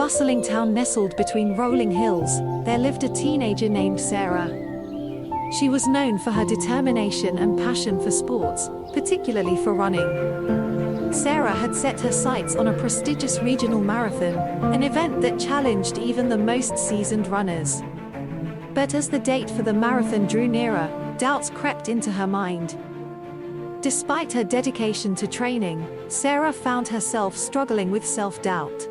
bustling town nestled between rolling hills, there lived a teenager named Sarah. She was known for her determination and passion for sports, particularly for running. Sarah had set her sights on a prestigious regional marathon, an event that challenged even the most seasoned runners. But as the date for the marathon drew nearer, doubts crept into her mind. Despite her dedication to training, Sarah found herself struggling with self-doubt.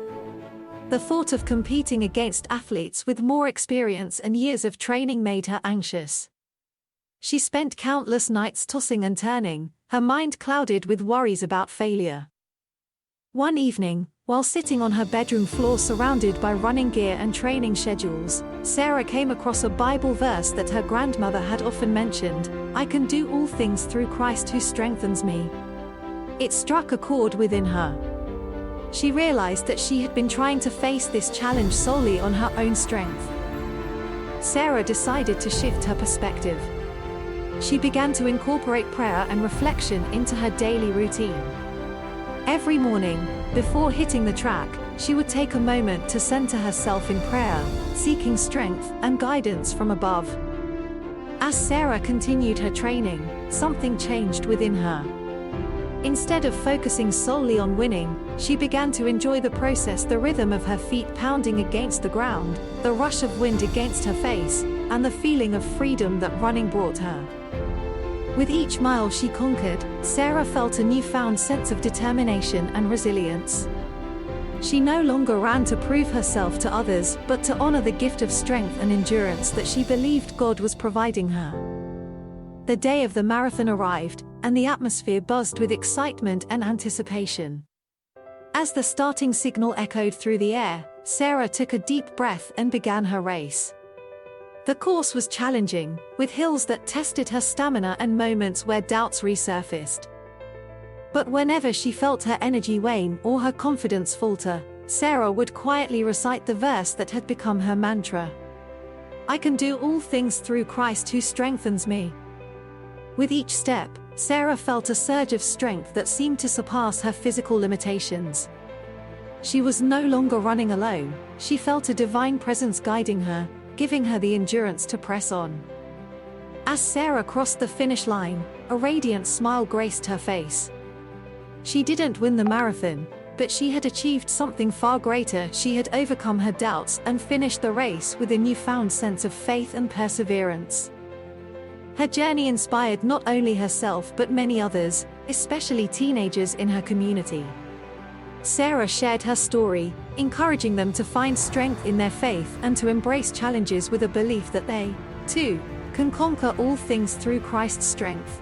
The thought of competing against athletes with more experience and years of training made her anxious. She spent countless nights tossing and turning, her mind clouded with worries about failure. One evening, while sitting on her bedroom floor surrounded by running gear and training schedules, Sarah came across a Bible verse that her grandmother had often mentioned: "I can do all things through Christ who strengthens me." It struck a chord within her. She realized that she had been trying to face this challenge solely on her own strength. Sarah decided to shift her perspective. She began to incorporate prayer and reflection into her daily routine. Every morning, before hitting the track, she would take a moment to center herself in prayer, seeking strength and guidance from above. As Sarah continued her training, something changed within her. Instead of focusing solely on winning, she began to enjoy the process, the rhythm of her feet pounding against the ground, the rush of wind against her face, and the feeling of freedom that running brought her. With each mile she conquered, Sarah felt a newfound sense of determination and resilience. She no longer ran to prove herself to others, but to honor the gift of strength and endurance that she believed God was providing her. The day of the marathon arrived, and the atmosphere buzzed with excitement and anticipation. As the starting signal echoed through the air, Sarah took a deep breath and began her race. The course was challenging, with hills that tested her stamina and moments where doubts resurfaced. But whenever she felt her energy wane or her confidence falter, Sarah would quietly recite the verse that had become her mantra: "I can do all things through Christ who strengthens me." With each step, Sarah felt a surge of strength that seemed to surpass her physical limitations. She was no longer running alone, she felt a divine presence guiding her, giving her the endurance to press on. As Sarah crossed the finish line, a radiant smile graced her face. She didn't win the marathon, but she had achieved something far greater. She had overcome her doubts and finished the race with a newfound sense of faith and perseverance. Her journey inspired not only herself but many others, especially teenagers in her community. Sarah shared her story, encouraging them to find strength in their faith and to embrace challenges with a belief that they, too, can conquer all things through Christ's strength.